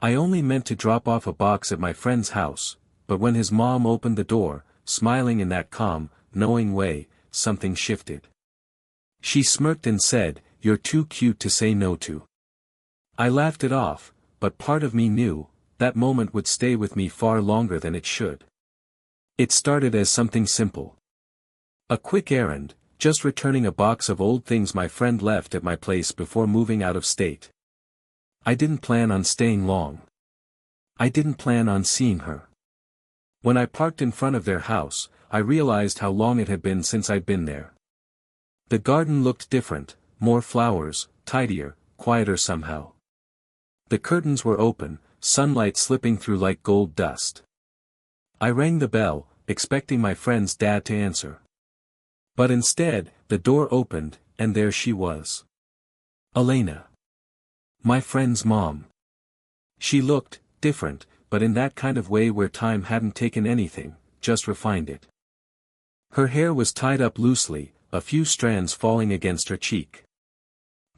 I only meant to drop off a box at my friend's house, but when his mom opened the door, smiling in that calm, knowing way, something shifted. She smirked and said, "You're too cute to say no to." I laughed it off, but part of me knew, that moment would stay with me far longer than it should. It started as something simple. A quick errand, just returning a box of old things my friend left at my place before moving out of state. I didn't plan on staying long. I didn't plan on seeing her. When I parked in front of their house, I realized how long it had been since I'd been there. The garden looked different, more flowers, tidier, quieter somehow. The curtains were open, sunlight slipping through like gold dust. I rang the bell, expecting my friend's dad to answer. But instead, the door opened, and there she was. Elena. My friend's mom. She looked different, but in that kind of way where time hadn't taken anything, just refined it. Her hair was tied up loosely, a few strands falling against her cheek.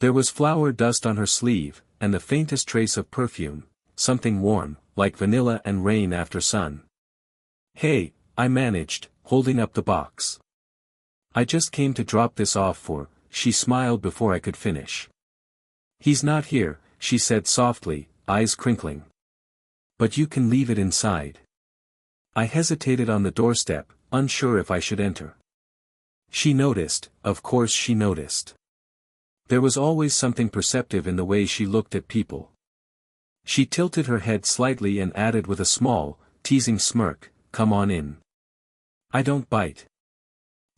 There was flour dust on her sleeve, and the faintest trace of perfume, something warm, like vanilla and rain after sun. "Hey," I managed, holding up the box. "I just came to drop this off for," she smiled before I could finish. "He's not here," she said softly, eyes crinkling. "But you can leave it inside." I hesitated on the doorstep, unsure if I should enter. She noticed, of course she noticed. There was always something perceptive in the way she looked at people. She tilted her head slightly and added with a small, teasing smirk, "Come on in. I don't bite."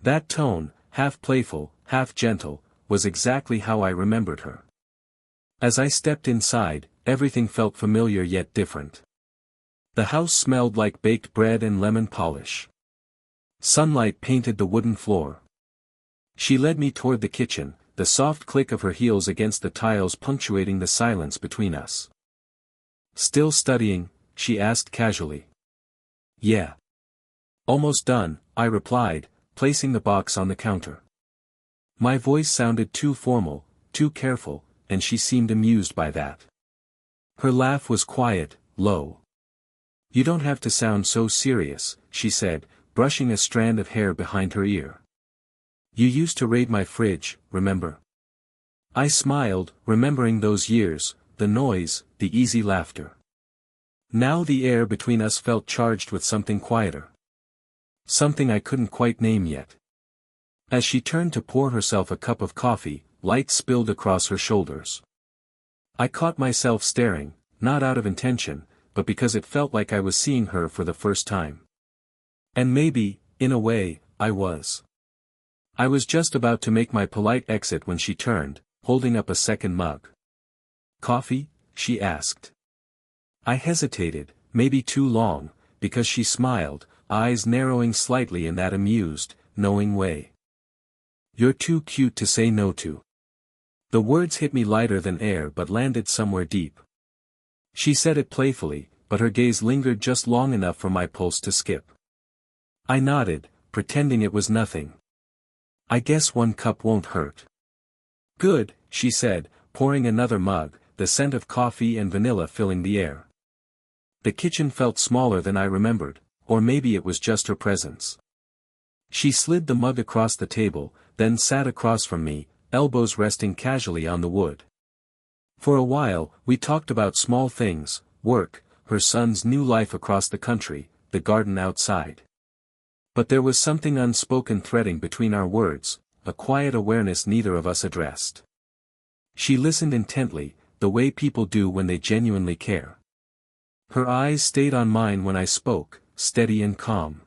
That tone, half playful, half gentle, was exactly how I remembered her. As I stepped inside, everything felt familiar yet different. The house smelled like baked bread and lemon polish. Sunlight painted the wooden floor. She led me toward the kitchen, the soft click of her heels against the tiles punctuating the silence between us. "Still studying?" she asked casually. "Yeah. Almost done," I replied, placing the box on the counter. My voice sounded too formal, too careful, and she seemed amused by that. Her laugh was quiet, low. "You don't have to sound so serious," she said, brushing a strand of hair behind her ear. "You used to raid my fridge, remember?" I smiled, remembering those years, the noise, the easy laughter. Now the air between us felt charged with something quieter. Something I couldn't quite name yet. As she turned to pour herself a cup of coffee, light spilled across her shoulders. I caught myself staring, not out of intention, but because it felt like I was seeing her for the first time. And maybe, in a way, I was. I was just about to make my polite exit when she turned, holding up a second mug. "Coffee?" she asked. I hesitated, maybe too long, because she smiled, eyes narrowing slightly in that amused, knowing way. "You're too cute to say no to." The words hit me lighter than air but landed somewhere deep. She said it playfully, but her gaze lingered just long enough for my pulse to skip. I nodded, pretending it was nothing. "I guess one cup won't hurt." "Good," she said, pouring another mug, the scent of coffee and vanilla filling the air. The kitchen felt smaller than I remembered, or maybe it was just her presence. She slid the mug across the table, then sat across from me, elbows resting casually on the wood. For a while, we talked about small things, work, her son's new life across the country, the garden outside. But there was something unspoken threading between our words, a quiet awareness neither of us addressed. She listened intently, the way people do when they genuinely care. Her eyes stayed on mine when I spoke, steady and calm.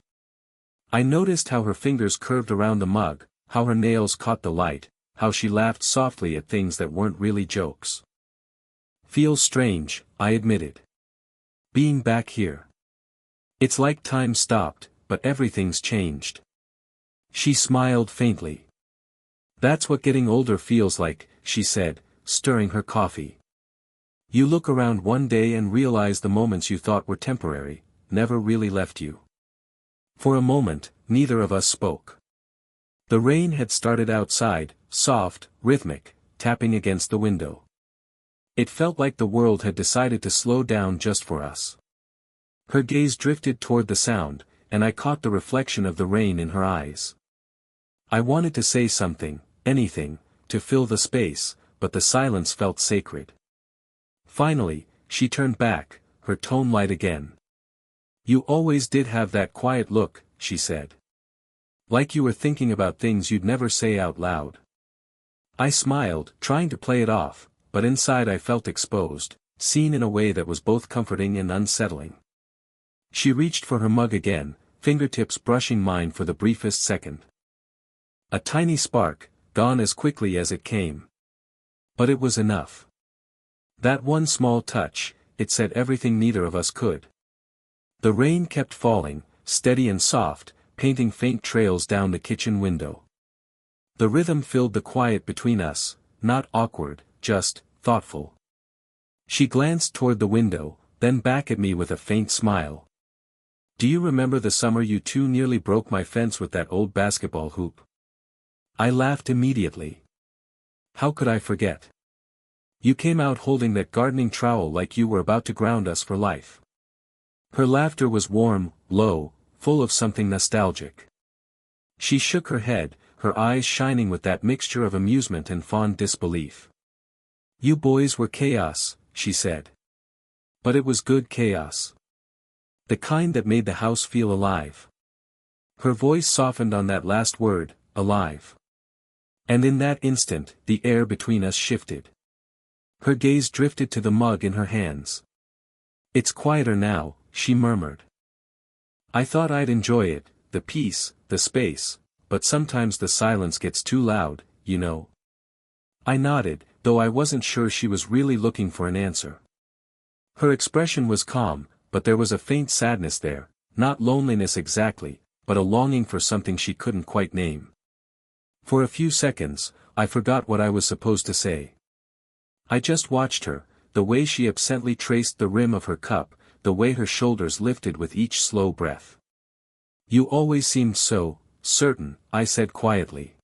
I noticed how her fingers curved around the mug, how her nails caught the light, how she laughed softly at things that weren't really jokes. "Feels strange," I admitted. "Being back here. It's like time stopped, but everything's changed." She smiled faintly. "That's what getting older feels like," she said, stirring her coffee. "You look around one day and realize the moments you thought were temporary, never really left you." For a moment, neither of us spoke. The rain had started outside, soft, rhythmic, tapping against the window. It felt like the world had decided to slow down just for us. Her gaze drifted toward the sound, and I caught the reflection of the rain in her eyes. I wanted to say something, anything, to fill the space, but the silence felt sacred. Finally, she turned back, her tone light again. "You always did have that quiet look," she said. "Like you were thinking about things you'd never say out loud." I smiled, trying to play it off, but inside I felt exposed, seen in a way that was both comforting and unsettling. She reached for her mug again, fingertips brushing mine for the briefest second. A tiny spark, gone as quickly as it came. But it was enough. That one small touch, it said everything neither of us could. The rain kept falling, steady and soft, painting faint trails down the kitchen window. The rhythm filled the quiet between us, not awkward, just thoughtful. She glanced toward the window, then back at me with a faint smile. "Do you remember the summer you two nearly broke my fence with that old basketball hoop?" I laughed immediately. How could I forget? "You came out holding that gardening trowel like you were about to ground us for life." Her laughter was warm, low, full of something nostalgic. She shook her head, her eyes shining with that mixture of amusement and fond disbelief. "You boys were chaos," she said. "But it was good chaos. The kind that made the house feel alive." Her voice softened on that last word, alive. And in that instant, the air between us shifted. Her gaze drifted to the mug in her hands. "It's quieter now," she murmured. "I thought I'd enjoy it, the peace, the space, but sometimes the silence gets too loud, you know." I nodded, though I wasn't sure she was really looking for an answer. Her expression was calm, but there was a faint sadness there, not loneliness exactly, but a longing for something she couldn't quite name. For a few seconds, I forgot what I was supposed to say. I just watched her, the way she absently traced the rim of her cup, the way her shoulders lifted with each slow breath. "You always seemed so certain," I said quietly.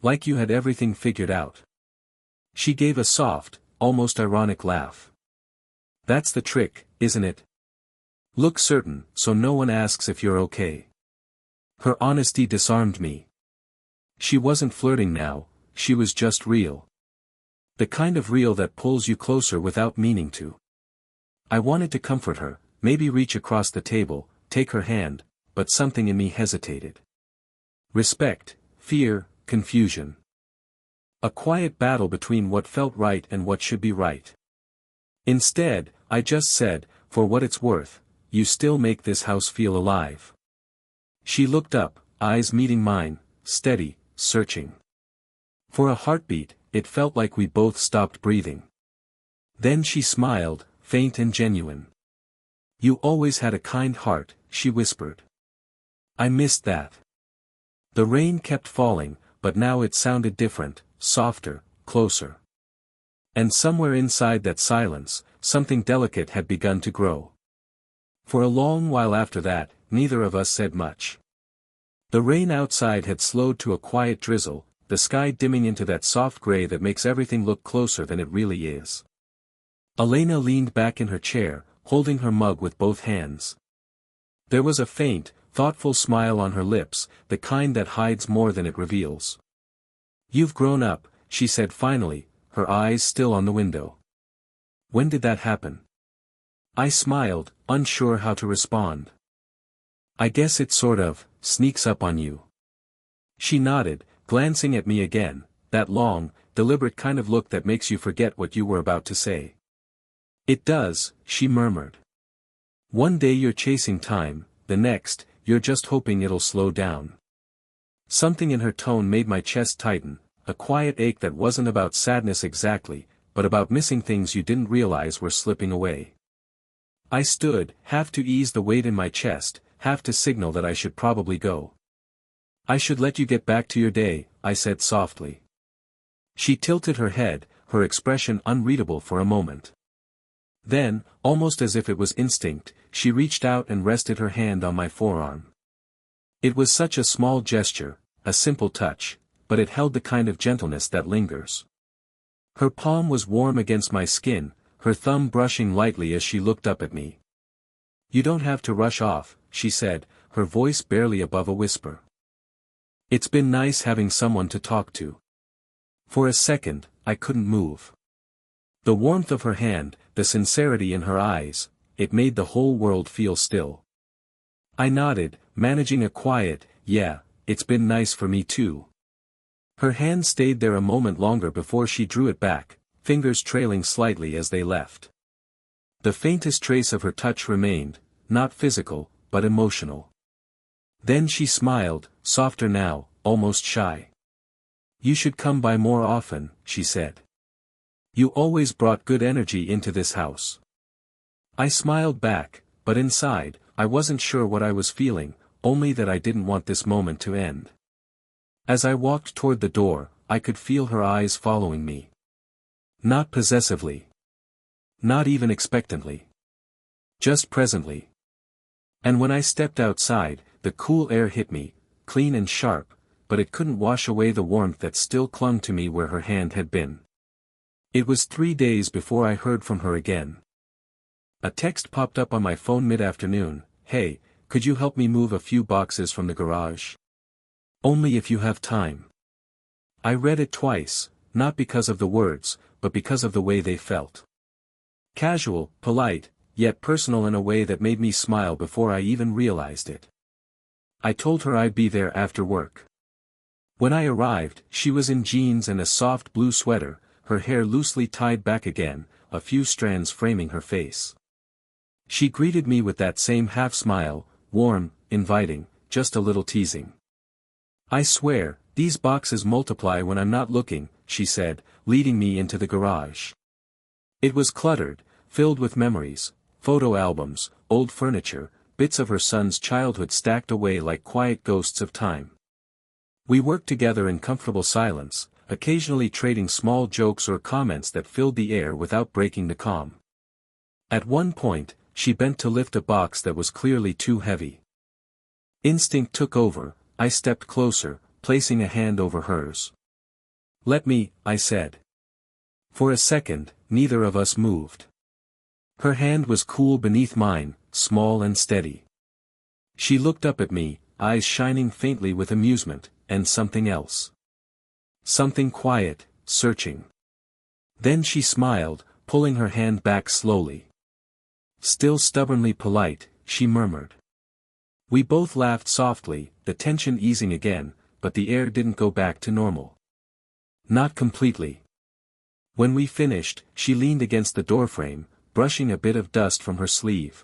"Like you had everything figured out." She gave a soft, almost ironic laugh. "That's the trick, isn't it? Look certain, so no one asks if you're okay." Her honesty disarmed me. She wasn't flirting now, she was just real. The kind of real that pulls you closer without meaning to. I wanted to comfort her, maybe reach across the table, take her hand, but something in me hesitated. Respect, fear, confusion. A quiet battle between what felt right and what should be right. Instead, I just said, "For what it's worth, you still make this house feel alive." She looked up, eyes meeting mine, steady, searching. For a heartbeat, it felt like we both stopped breathing. Then she smiled, faint and genuine. "You always had a kind heart," she whispered. I missed that. The rain kept falling, but now it sounded different, softer, closer. And somewhere inside that silence, something delicate had begun to grow. For a long while after that, neither of us said much. The rain outside had slowed to a quiet drizzle, the sky dimming into that soft gray that makes everything look closer than it really is. Elena leaned back in her chair, holding her mug with both hands. There was a faint, thoughtful smile on her lips, the kind that hides more than it reveals. "You've grown up," she said finally, her eyes still on the window. "When did that happen?" I smiled, unsure how to respond. "I guess it sort of sneaks up on you." She nodded, glancing at me again, that long, deliberate kind of look that makes you forget what you were about to say. "It does," she murmured. "One day you're chasing time, the next, you're just hoping it'll slow down." Something in her tone made my chest tighten, a quiet ache that wasn't about sadness exactly, but about missing things you didn't realize were slipping away. I stood, half to ease the weight in my chest, half to signal that I should probably go. "I should let you get back to your day," I said softly. She tilted her head, her expression unreadable for a moment. Then, almost as if it was instinct, she reached out and rested her hand on my forearm. It was such a small gesture, a simple touch, but it held the kind of gentleness that lingers. Her palm was warm against my skin, her thumb brushing lightly as she looked up at me. "You don't have to rush off," she said, her voice barely above a whisper. "It's been nice having someone to talk to." For a second, I couldn't move. The warmth of her hand, the sincerity in her eyes, it made the whole world feel still. I nodded, managing a quiet, "Yeah, it's been nice for me too." Her hand stayed there a moment longer before she drew it back, fingers trailing slightly as they left. The faintest trace of her touch remained, not physical, but emotional. Then she smiled, softer now, almost shy. "You should come by more often," she said. "You always brought good energy into this house." I smiled back, but inside, I wasn't sure what I was feeling, only that I didn't want this moment to end. As I walked toward the door, I could feel her eyes following me. Not possessively. Not even expectantly. Just presently. And when I stepped outside, the cool air hit me, clean and sharp, but it couldn't wash away the warmth that still clung to me where her hand had been. It was 3 days before I heard from her again. A text popped up on my phone mid-afternoon, "Hey, could you help me move a few boxes from the garage? Only if you have time." I read it twice, not because of the words, but because of the way they felt. Casual, polite, yet personal in a way that made me smile before I even realized it. I told her I'd be there after work. When I arrived, she was in jeans and a soft blue sweater, her hair loosely tied back again, a few strands framing her face. She greeted me with that same half-smile, warm, inviting, just a little teasing. "I swear, these boxes multiply when I'm not looking," she said, leading me into the garage. It was cluttered, filled with memories, photo albums, old furniture, bits of her son's childhood stacked away like quiet ghosts of time. We worked together in comfortable silence, occasionally trading small jokes or comments that filled the air without breaking the calm. At one point, she bent to lift a box that was clearly too heavy. Instinct took over, I stepped closer, placing a hand over hers. "Let me," I said. For a second, neither of us moved. Her hand was cool beneath mine, small and steady. She looked up at me, eyes shining faintly with amusement, and something else. Something quiet, searching. Then she smiled, pulling her hand back slowly. Still stubbornly polite, she murmured. We both laughed softly, the tension easing again, but the air didn't go back to normal. Not completely. When we finished, she leaned against the doorframe, brushing a bit of dust from her sleeve.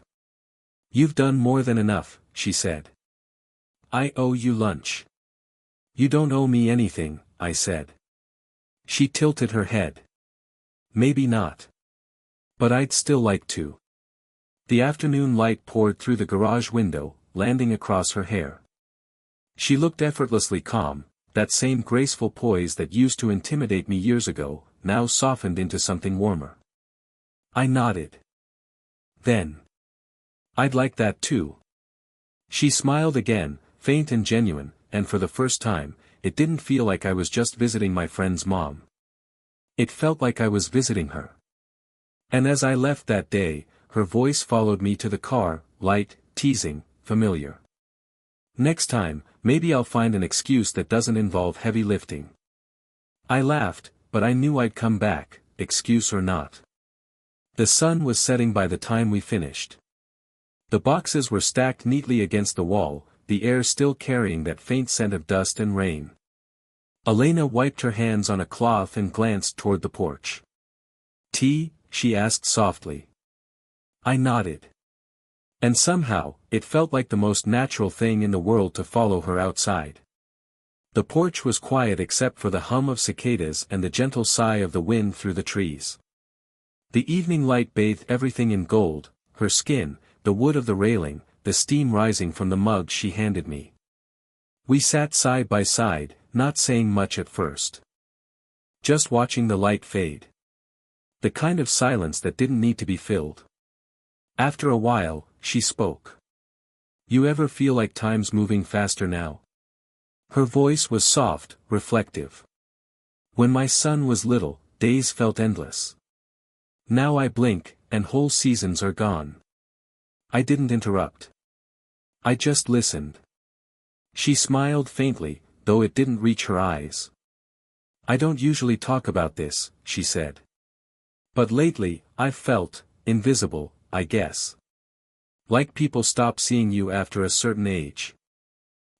"You've done more than enough," she said. "I owe you lunch." "You don't owe me anything," I said. She tilted her head. "Maybe not. But I'd still like to." The afternoon light poured through the garage window, landing across her hair. She looked effortlessly calm, that same graceful poise that used to intimidate me years ago, now softened into something warmer. I nodded. "Then. I'd like that too." She smiled again, faint and genuine, and for the first time, it didn't feel like I was just visiting my friend's mom. It felt like I was visiting her. And as I left that day, her voice followed me to the car, light, teasing, familiar. "Next time, maybe I'll find an excuse that doesn't involve heavy lifting." I laughed, but I knew I'd come back, excuse or not. The sun was setting by the time we finished. The boxes were stacked neatly against the wall, the air still carrying that faint scent of dust and rain. Elena wiped her hands on a cloth and glanced toward the porch. "Tea?" she asked softly. I nodded. And somehow, it felt like the most natural thing in the world to follow her outside. The porch was quiet except for the hum of cicadas and the gentle sigh of the wind through the trees. The evening light bathed everything in gold, her skin, the wood of the railing, the steam rising from the mug she handed me. We sat side by side, not saying much at first. Just watching the light fade. The kind of silence that didn't need to be filled. After a while, she spoke. "You ever feel like time's moving faster now?" Her voice was soft, reflective. "When my son was little, days felt endless. Now I blink, and whole seasons are gone. I didn't interrupt. I just listened. She smiled faintly, though it didn't reach her eyes. I don't usually talk about this, she said. But lately, I've felt invisible, I guess. Like people stop seeing you after a certain age.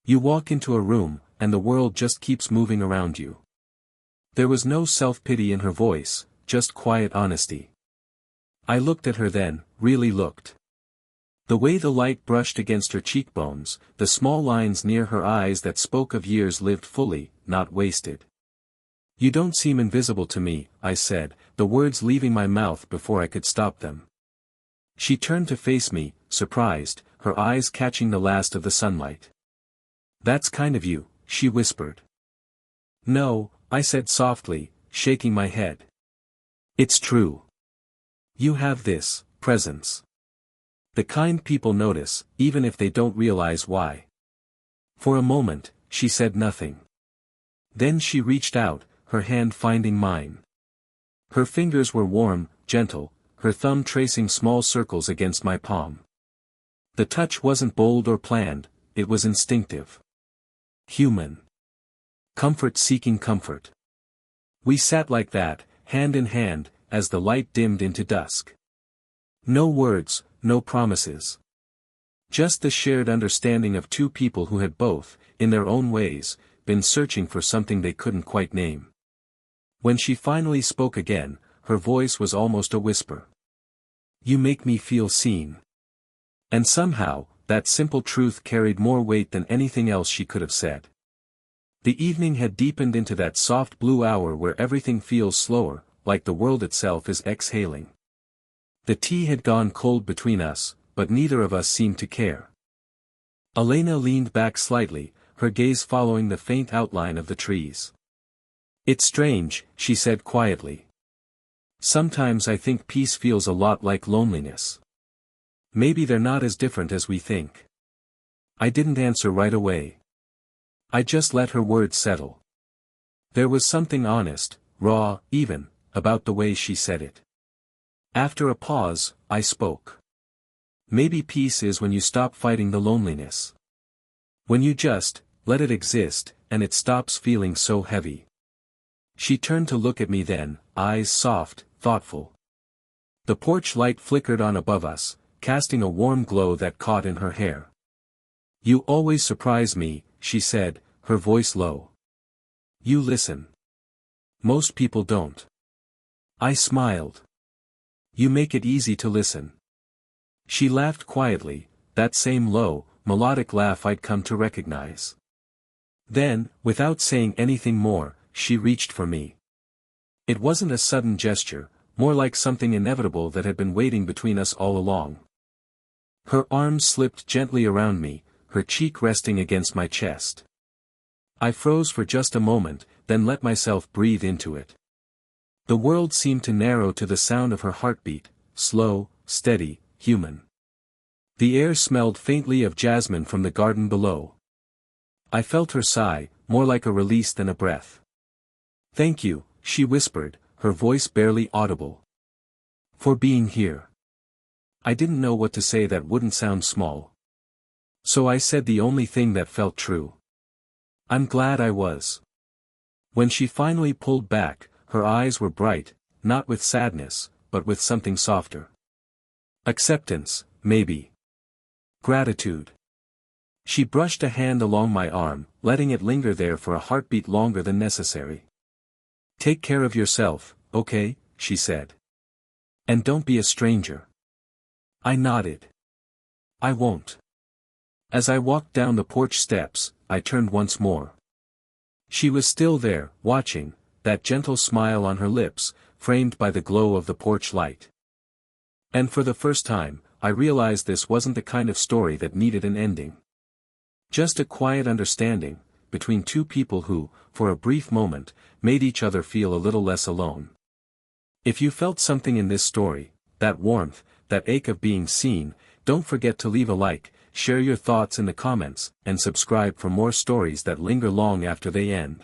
You walk into a room, and the world just keeps moving around you. There was no self-pity in her voice, just quiet honesty. I looked at her then, really looked. The way the light brushed against her cheekbones, the small lines near her eyes that spoke of years lived fully, not wasted. You don't seem invisible to me, I said, the words leaving my mouth before I could stop them. She turned to face me, surprised, her eyes catching the last of the sunlight. That's kind of you, she whispered. No, I said softly, shaking my head. It's true. You have this presence. The kind people notice, even if they don't realize why. For a moment, she said nothing. Then she reached out, her hand finding mine. Her fingers were warm, gentle, her thumb tracing small circles against my palm. The touch wasn't bold or planned, it was instinctive. Human. Comfort seeking comfort. We sat like that, hand in hand, as the light dimmed into dusk. No words, no promises. Just the shared understanding of two people who had both, in their own ways, been searching for something they couldn't quite name. When she finally spoke again, her voice was almost a whisper. You make me feel seen. And somehow, that simple truth carried more weight than anything else she could have said. The evening had deepened into that soft blue hour where everything feels slower, like the world itself is exhaling. The tea had gone cold between us, but neither of us seemed to care. Elena leaned back slightly, her gaze following the faint outline of the trees. It's strange, she said quietly. Sometimes I think peace feels a lot like loneliness. Maybe they're not as different as we think. I didn't answer right away. I just let her words settle. There was something honest, raw, even, about the way she said it. After a pause, I spoke. Maybe peace is when you stop fighting the loneliness. When you just let it exist, and it stops feeling so heavy. She turned to look at me then, eyes soft, thoughtful. The porch light flickered on above us, casting a warm glow that caught in her hair. You always surprise me, she said, her voice low. You listen. Most people don't. I smiled. You make it easy to listen. She laughed quietly, that same low, melodic laugh I'd come to recognize. Then, without saying anything more, she reached for me. It wasn't a sudden gesture, more like something inevitable that had been waiting between us all along. Her arms slipped gently around me, her cheek resting against my chest. I froze for just a moment, then let myself breathe into it. The world seemed to narrow to the sound of her heartbeat, slow, steady, human. The air smelled faintly of jasmine from the garden below. I felt her sigh, more like a release than a breath. Thank you, she whispered, her voice barely audible. For being here. I didn't know what to say that wouldn't sound small. So I said the only thing that felt true. I'm glad I was. When she finally pulled back, her eyes were bright, not with sadness, but with something softer. Acceptance, maybe. Gratitude. She brushed a hand along my arm, letting it linger there for a heartbeat longer than necessary. Take care of yourself, okay, she said. And don't be a stranger. I nodded. I won't. As I walked down the porch steps, I turned once more. She was still there, watching, that gentle smile on her lips, framed by the glow of the porch light. And for the first time, I realized this wasn't the kind of story that needed an ending. Just a quiet understanding, between two people who, for a brief moment, made each other feel a little less alone. If you felt something in this story, that warmth, that ache of being seen, don't forget to leave a like, share your thoughts in the comments, and subscribe for more stories that linger long after they end.